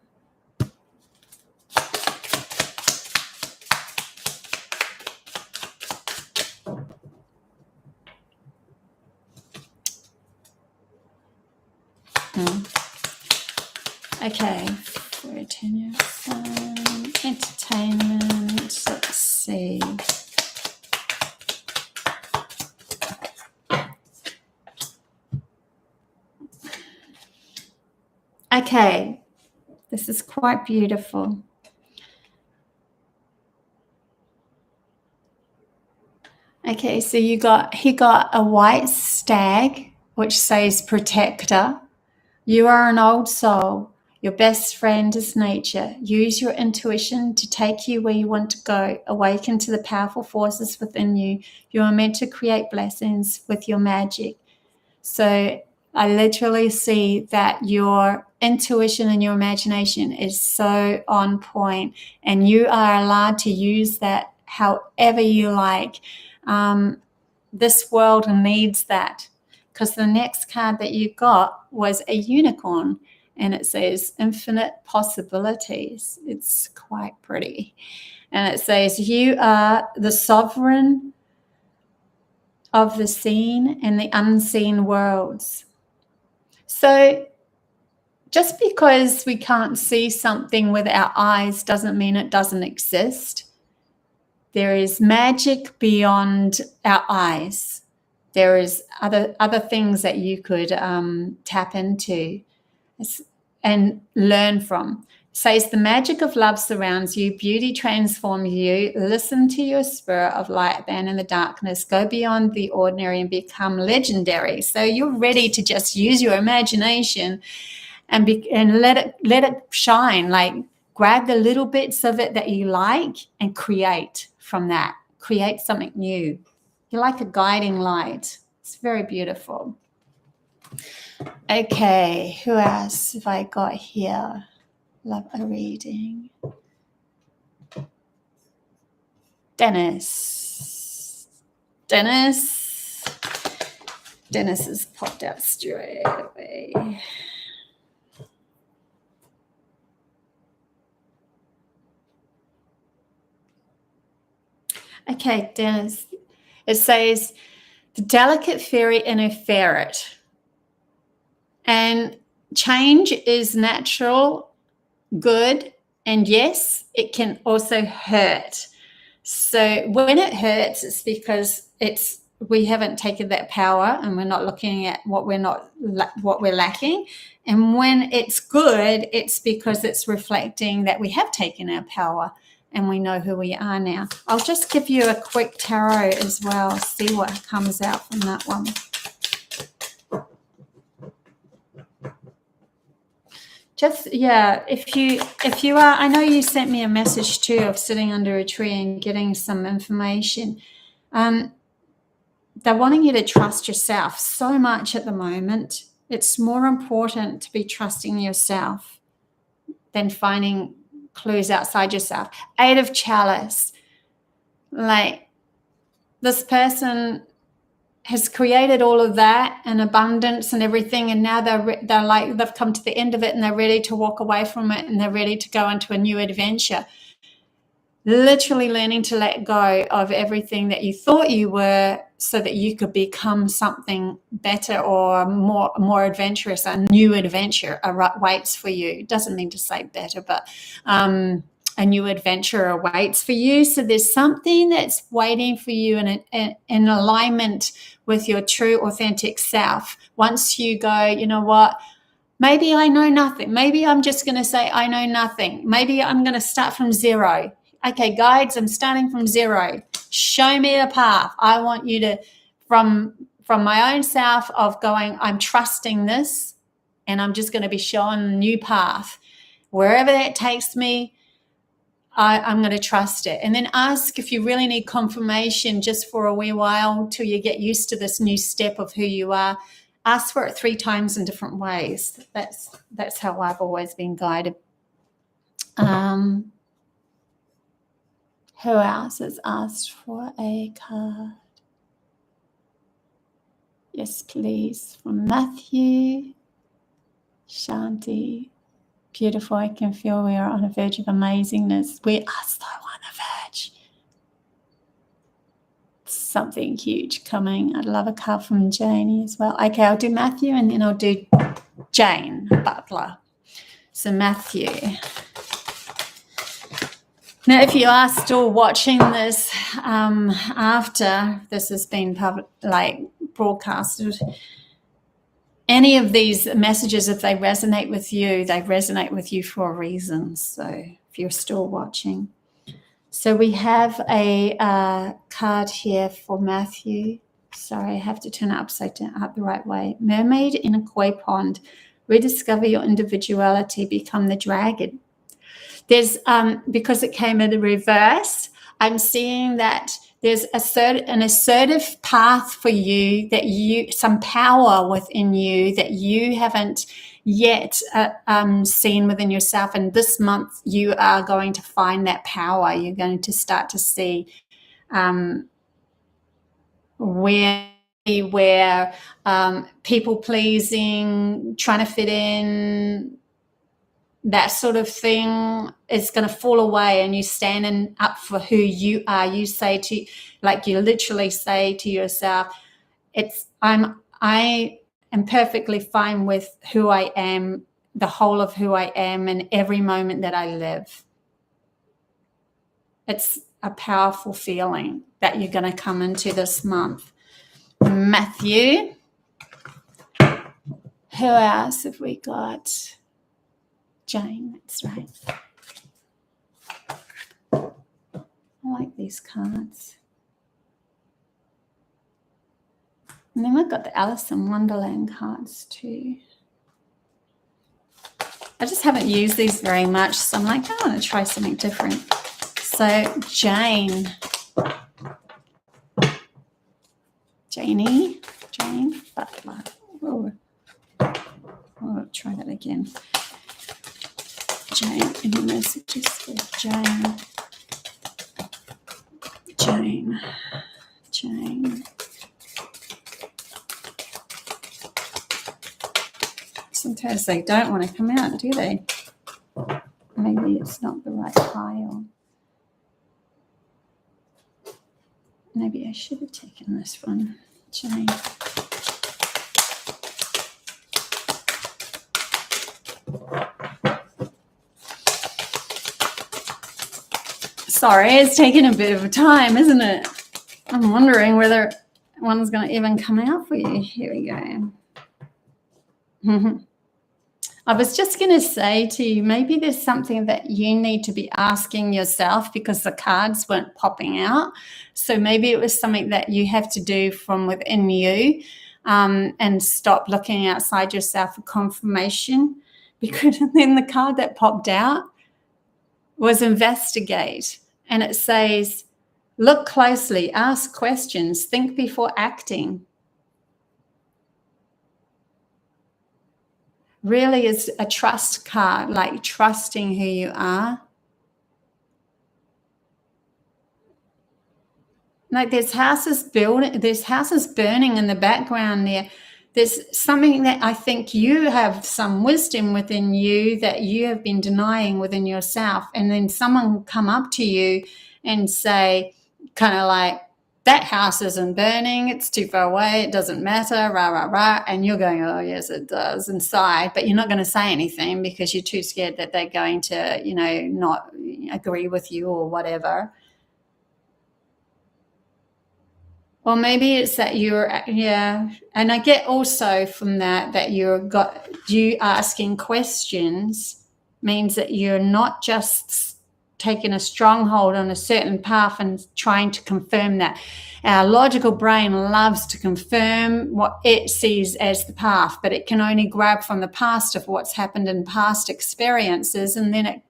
S1: Okay, for a 10-year son, entertainment, let's see. Okay, this is quite beautiful. Okay, so he got a white stag, which says protector. You are an old soul. Your best friend is nature. Use your intuition to take you where you want to go. Awaken to the powerful forces within you. You are meant to create blessings with your magic. So I literally see that your intuition and your imagination is so on point, and you are allowed to use that however you like. This world needs that, because the next card that you got was a unicorn, and it says infinite possibilities. It's quite pretty. And it says you are the sovereign of the seen and the unseen worlds. So just because we can't see something with our eyes doesn't mean it doesn't exist. There is magic beyond our eyes. There is other things that you could tap into and learn from. It says the magic of love surrounds you, beauty transforms you. Listen to your spirit of light, abandon the darkness, go beyond the ordinary and become legendary. So you're ready to just use your imagination and let it shine. Like, grab the little bits of it that you like and create from that. Create something new. You're like a guiding light. It's very beautiful. Okay, who else have I got here? Love a reading. Dennis has popped out straight away. Okay, Dennis. It says, the delicate fairy in a ferret. And change is natural, good, and yes, it can also hurt. So when it hurts, it's because we haven't taken that power, and we're not looking at what we're lacking. And when it's good, it's because it's reflecting that we have taken our power and we know who we are now. I'll just give you a quick tarot as well, see what comes out from that one. Just, yeah, if you are, I know you sent me a message too of sitting under a tree and getting some information. They're wanting you to trust yourself so much at the moment. It's more important to be trusting yourself than finding clues outside yourself. 8 of Chalice. Like, this person has created all of that and abundance and everything, and now they're like, they've come to the end of it and they're ready to walk away from it and they're ready to go into a new adventure. Literally learning to let go of everything that you thought you were so that you could become something better or more adventurous. A new adventure awaits for you. Doesn't mean to say better, but a new adventure awaits for you. So there's something that's waiting for you in alignment with your true, authentic self. Once you go, you know what? Maybe I know nothing. Maybe I'm just going to say I know nothing. Maybe I'm going to start from zero. Okay, guides, I'm starting from zero. Show me the path. I want you to, from my own self of going, I'm trusting this, and I'm just going to be shown a new path. Wherever that takes me, I'm going to trust it. And then ask if you really need confirmation just for a wee while till you get used to this new step of who you are. Ask for it 3 times in different ways. That's how I've always been guided. Who else has asked for a card? Yes, please. From Matthew. Shanti. Beautiful. I can feel we are on a verge of amazingness. We are so on a verge. Something huge coming. I'd love a card from Janie as well. Okay, I'll do Matthew and then I'll do Jane Butler. So Matthew. Now, if you are still watching this after this has been broadcasted, any of these messages, if they resonate with you for a reason. So if you're still watching. So we have a card here for Matthew. Sorry, I have to turn it upside down, up the right way. Mermaid in a koi pond. Rediscover your individuality. Become the dragon. There's, because it came in the reverse, I'm seeing that there's an assertive path for you, some power within you that you haven't yet seen within yourself. And this month you are going to find that power. You're going to start to see where people pleasing, trying to fit in, that sort of thing is going to fall away, and you standing up for who you are. You you literally say to yourself, I am perfectly fine with who I am, the whole of who I am, in every moment that I live. It's a powerful feeling that you're going to come into this month. Matthew. Who else have we got? Jane, that's right. I like these cards. And then we've got the Alice in Wonderland cards too. I just haven't used these very much, so I'm like, I want to try something different. So Jane Butler. Oh, try that again. Jane, any messages for Jane? Sometimes they don't want to come out, do they? Maybe it's not the right pile. Maybe I should have taken this one, Jane. Sorry, it's taking a bit of time, isn't it? I'm wondering whether one's going to even come out for you. Here we go. I was just going to say to you, maybe there's something that you need to be asking yourself because the cards weren't popping out. So maybe it was something that you have to do from within you, and stop looking outside yourself for confirmation. Because then the card that popped out was investigate. And it says, look closely, ask questions, think before acting. Really is a trust card, like trusting who you are. Like there's houses burning in the background there. There's something that I think you have some wisdom within you that you have been denying within yourself. And then someone will come up to you and say, kind of like, that house isn't burning, it's too far away, it doesn't matter, rah, rah, rah. And you're going, oh, yes, it does inside. But you're not going to say anything because you're too scared that they're going to, not agree with you or whatever. Or maybe it's that and I get also from that you asking questions means that you're not just taking a stronghold on a certain path and trying to confirm that. Our logical brain loves to confirm what it sees as the path, but it can only grab from the past of what's happened in past experiences, and then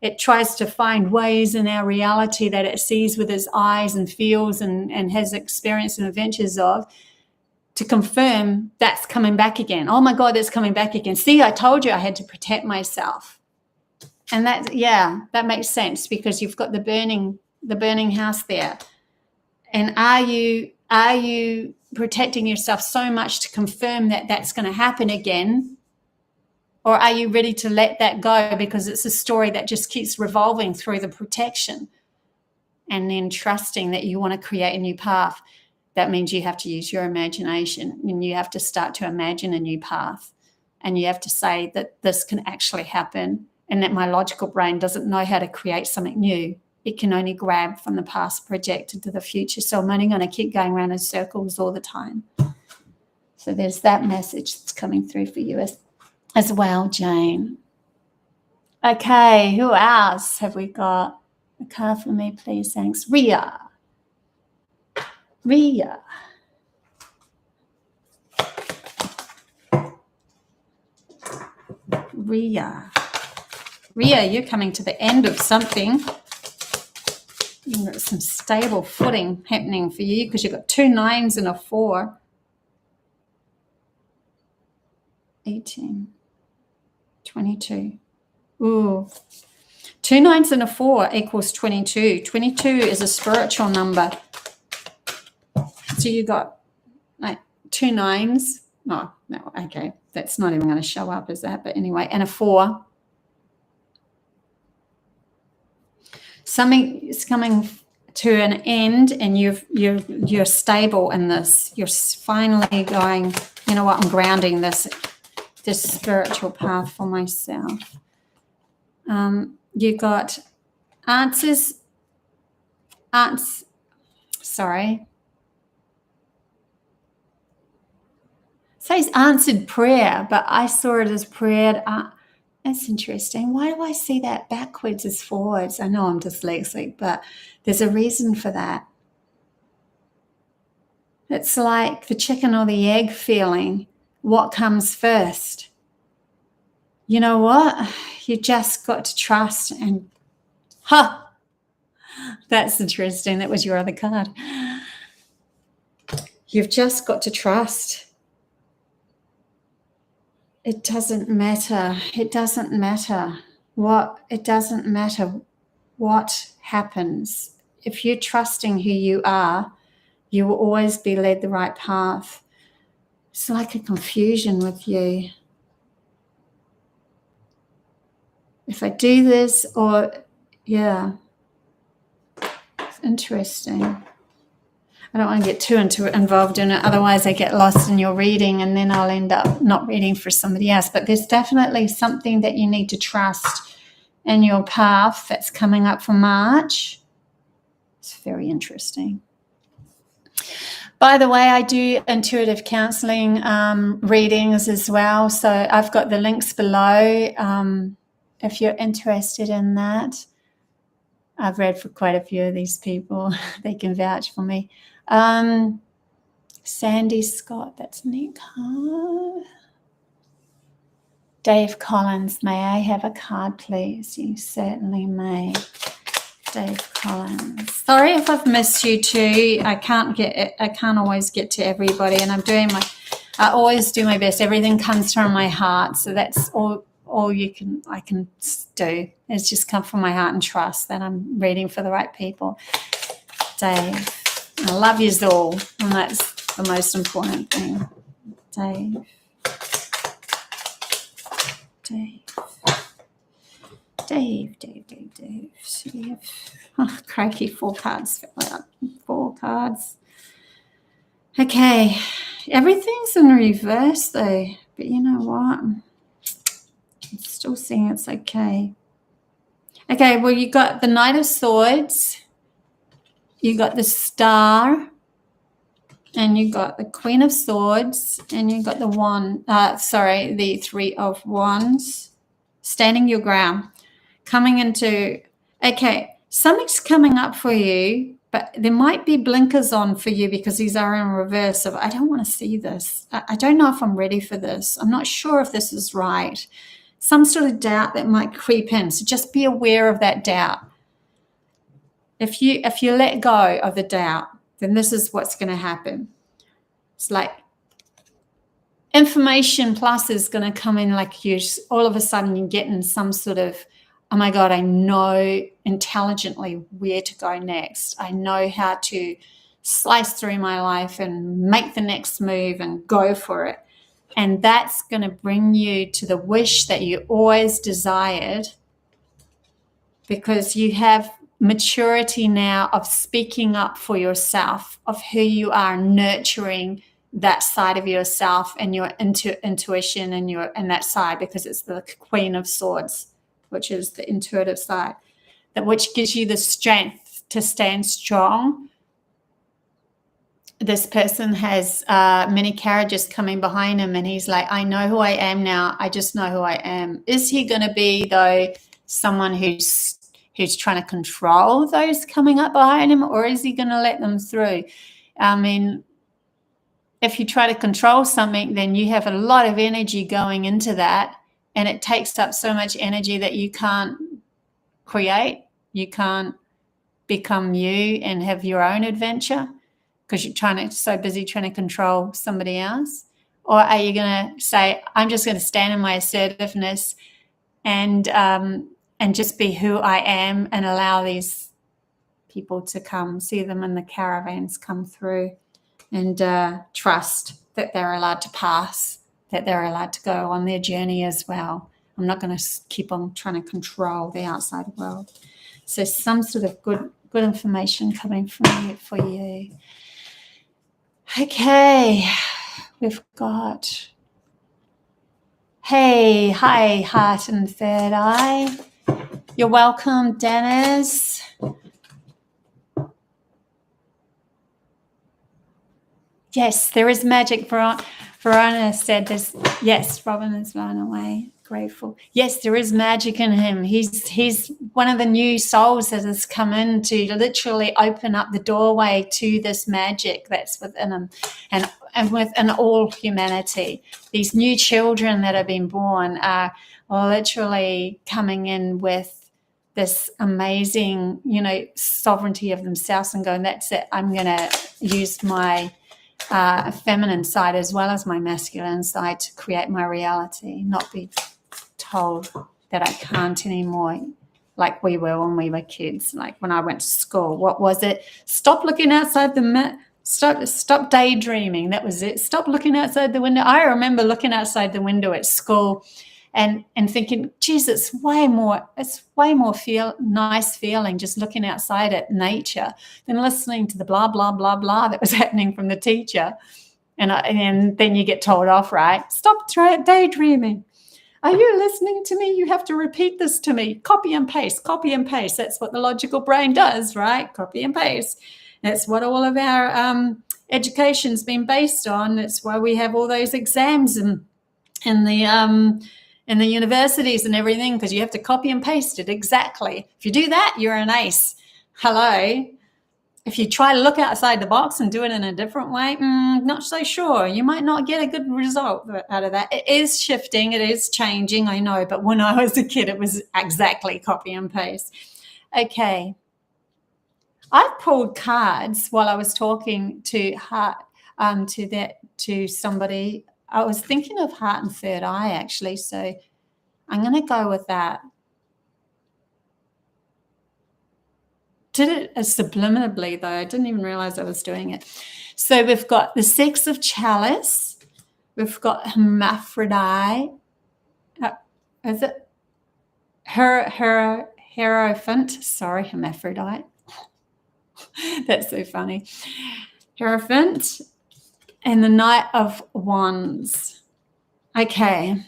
S1: it tries to find ways in our reality that it sees with its eyes and feels and has experience and adventures of, to confirm that's coming back again. Oh my God, that's coming back again. See, I told you I had to protect myself. And that makes sense because you've got the burning house there. And are you protecting yourself so much to confirm that that's going to happen again? Or are you ready to let that go because it's a story that just keeps revolving through the protection, and then trusting that you want to create a new path? That means you have to use your imagination and you have to start to imagine a new path, and you have to say that this can actually happen and that my logical brain doesn't know how to create something new. It can only grab from the past, project into the future. So I'm only going to keep going around in circles all the time. So there's that message that's coming through for you as well, Jane. Okay, who else have we got? A card for me, please. Thanks. Ria. Ria, you're coming to the end of something. You've got some stable footing happening for you because you've got 2 9s and a 4. 18, 22. Ooh. 2 9s and a 4 equals 22. 22 is a spiritual number. So you got like 2 9s. No, okay. That's not even going to show up as that. But anyway, and a 4. Something is coming to an end, and you're stable in this. You're finally going, you know what, I'm grounding this spiritual path for myself. You got says answered prayer, but I saw it as prayer. That's interesting. Why do I see that backwards as forwards? I know I'm dyslexic, but there's a reason for that. It's like the chicken or the egg feeling. What comes first? You know what? You just got to trust, and that's interesting. That was your other card. You've just got to trust. It doesn't matter. It doesn't matter what happens. If you're trusting who you are, you will always be led the right path. It's like a confusion with you. If I do this, it's interesting. I don't want to get too involved in it, otherwise I get lost in your reading and then I'll end up not reading for somebody else. But there's definitely something that you need to trust in your path that's coming up for March. It's very interesting. By the way, I do intuitive counselling readings as well. So I've got the links below if you're interested in that. I've read for quite a few of these people. They can vouch for me. Sandy Scott, that's Nick. Dave Collins, may I have a card, please? You certainly may. Dave Collins. Sorry if I've missed you too. I can't always get to everybody, and I always do my best. Everything comes from my heart, so that's all I can do is just come from my heart and trust that I'm reading for the right people. Dave, I love you all, and that's the most important thing. Dave. Oh, crikey, 4 cards. 4 cards. Okay, everything's in reverse though, but you know what? I'm still seeing it's okay. Okay, well, you got the Knight of Swords, you got the Star, and you got the Queen of Swords, and you got the 3 of Wands. Standing your ground, coming into, okay, something's coming up for you, but there might be blinkers on for you because these are in reverse of, I don't want to see this. I don't know if I'm ready for this. I'm not sure if this is right. Some sort of doubt that might creep in. So just be aware of that doubt. If you let go of the doubt, then this is what's going to happen. It's like information plus is going to come in, like you all of a sudden you're getting some sort of, oh my God, I know intelligently where to go next. I know how to slice through my life and make the next move and go for it. And that's going to bring you to the wish that you always desired, because you have maturity now of speaking up for yourself, of who you are, nurturing that side of yourself and your intuition and that side, because it's the Queen of Swords, which is the intuitive side, which gives you the strength to stand strong. This person has many carriages coming behind him, and he's like, I know who I am now. I just know who I am. Is he going to be, though, someone who's trying to control those coming up behind him, or is he going to let them through? I mean, if you try to control something, then you have a lot of energy going into that, and it takes up so much energy that you can't create, you can't become you and have your own adventure because you're so busy trying to control somebody else. Or are you going to say, I'm just going to stand in my assertiveness and just be who I am and allow these people to come, see them in the caravans come through, and trust that they're allowed to pass, that they're allowed to go on their journey as well. I'm not going to keep on trying to control the outside world. So some sort of good information coming from you for you. Okay, we've got, hey, hi, Heart and Third Eye. You're welcome, Dennis. Yes, there is magic. Verona said this. Yes, Robin has run away. Grateful. Yes, there is magic in him. He's one of the new souls that has come in to literally open up the doorway to this magic that's within him and within all humanity. These new children that have been born are literally coming in with this amazing, sovereignty of themselves and going, that's it. I'm going to use my feminine side as well as my masculine side to create my reality, not be told that I can't anymore, like we were when we were kids. Like when I went to school, what was it? Stop looking outside the stop daydreaming. That was it. Stop looking outside the window. I remember looking outside the window at school and thinking, geez, it's way more nice feeling just looking outside at nature than listening to the blah, blah, blah, blah that was happening from the teacher. And then you get told off, right? Stop daydreaming. Are you listening to me? You have to repeat this to me. Copy and paste, copy and paste. That's what the logical brain does, right? Copy and paste. That's what all of our education's been based on. It's why we have all those exams in the universities and everything, because you have to copy and paste it exactly. If you do that, you're an ace. Hello. If you try to look outside the box and do it in a different way, not so sure. You might not get a good result out of that. It is shifting. It is changing, I know. But when I was a kid, it was exactly copy and paste. Okay. I've pulled cards while I was talking to somebody. I was thinking of heart and third eye, actually. So I'm going to go with that. Did it subliminally, though. I didn't even realize I was doing it. So we've got the Six of Chalice. We've got Hermaphrodite. Is it Hierophant? Sorry, Hermaphrodite. That's so funny. Hierophant and the Knight of Wands. Okay.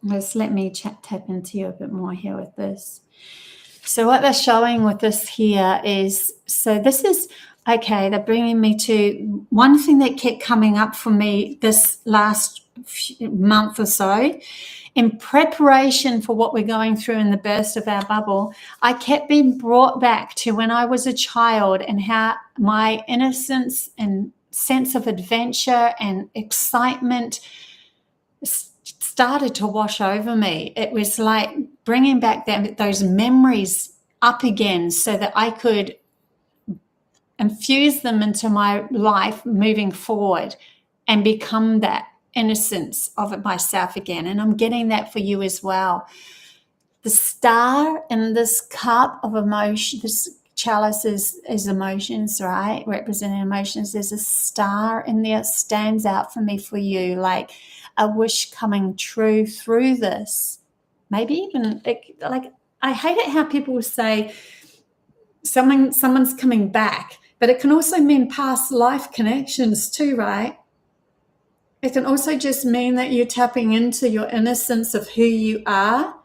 S1: Just let me tap into you a bit more here with this. So what they're showing with this here is, so this is, okay, they're bringing me to one thing that kept coming up for me this last month or so. In preparation for what we're going through in the burst of our bubble, I kept being brought back to when I was a child and how my innocence and sense of adventure and excitement started to wash over me. It was like bringing back those memories up again so that I could infuse them into my life moving forward and become that innocence of it myself again. And I'm getting that for you as well. The star in this cup of emotion, this chalice is emotions, right? Representing emotions. There's a star in there. It stands out for me for you, like a wish coming true through this. Maybe even like, I hate it how people say someone's coming back, but it can also mean past life connections too, right? It can also just mean that you're tapping into your innocence of who you are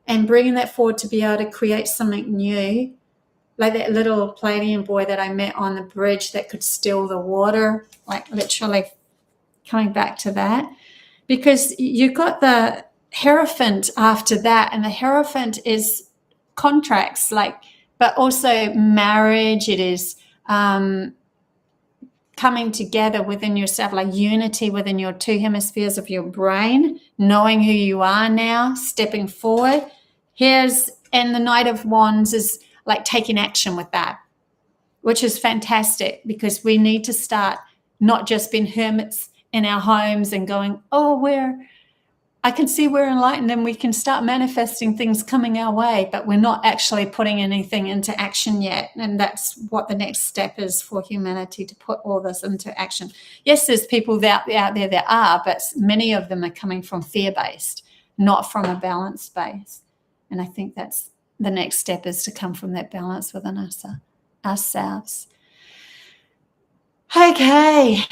S1: and bringing that forward to be able to create something new, like that little Palladian boy that I met on the bridge that could still the water, like literally coming back to that. Because you've got the Hierophant after that, and the Hierophant is contracts, but also marriage. It is coming together within yourself, like unity within your two hemispheres of your brain, knowing who you are now, stepping forward. And the Knight of Wands is like taking action with that, which is fantastic, because we need to start not just being hermits in our homes and going, I can see we're enlightened and we can start manifesting things coming our way, but we're not actually putting anything into action yet. And that's what the next step is for humanity, to put all this into action. Yes, there's people out there that are, but many of them are coming from fear-based, not from a balance base. And I think that's the next step, is to come from that balance within ourselves. Okay.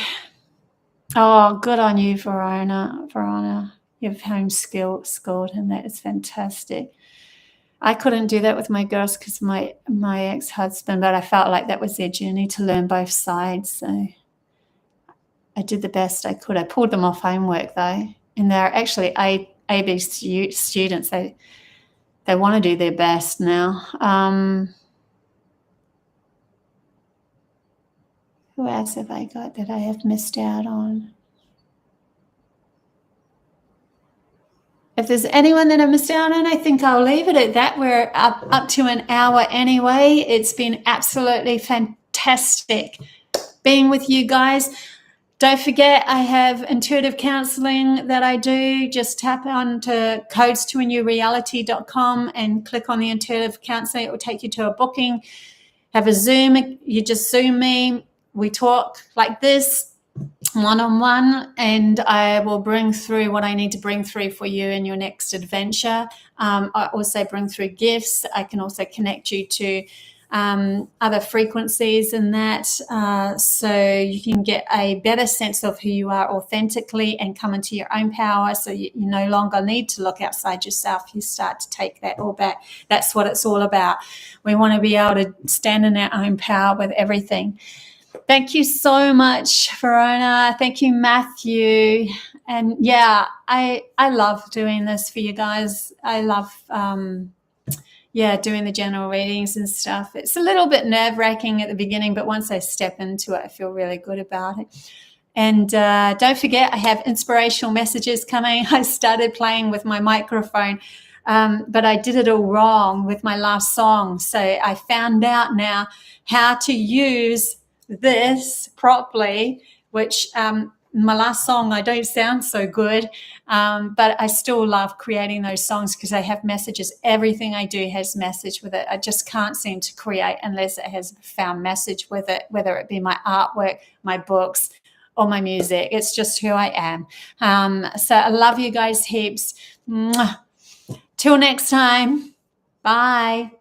S1: Oh, good on you, Verona. You've homeschooled him. That is fantastic. I couldn't do that with my girls because my ex-husband, but I felt like that was their journey to learn both sides. So I did the best I could. I pulled them off homework though, and they're actually AB students. They want to do their best now. Who else have I got that I have missed out on? If there's anyone that I missed out on, I think I'll leave it at that. We're up to an hour anyway. It's been absolutely fantastic being with you guys. Don't forget, I have intuitive counseling that I do. Just tap on to codes2anewreality.com and click on the intuitive counseling. It will take you to a booking. Have a Zoom. You just Zoom me. We talk like this, one-on-one, and I will bring through what I need to bring through for you in your next adventure. I also bring through gifts. I can also connect you to other frequencies and that, so you can get a better sense of who you are authentically and come into your own power. So you no longer need to look outside yourself. You start to take that all back. That's what it's all about. We want to be able to stand in our own power with everything. Thank you so much, Verona. Thank you, Matthew. And yeah, I love doing this for you guys. I love doing the general readings and stuff. It's a little bit nerve-wracking at the beginning, but once I step into it, I feel really good about it. And don't forget, I have inspirational messages coming. I started playing with my microphone, but I did it all wrong with my last song. So I found out now how to use this properly, which my last song, I don't sound so good, but I still love creating those songs because they have messages. Everything I do has message with it. I just can't seem to create unless it has a profound message with it, whether it be my artwork, my books, or my music. It's just who I am. So I love you guys heaps. Mwah. Till next time. Bye.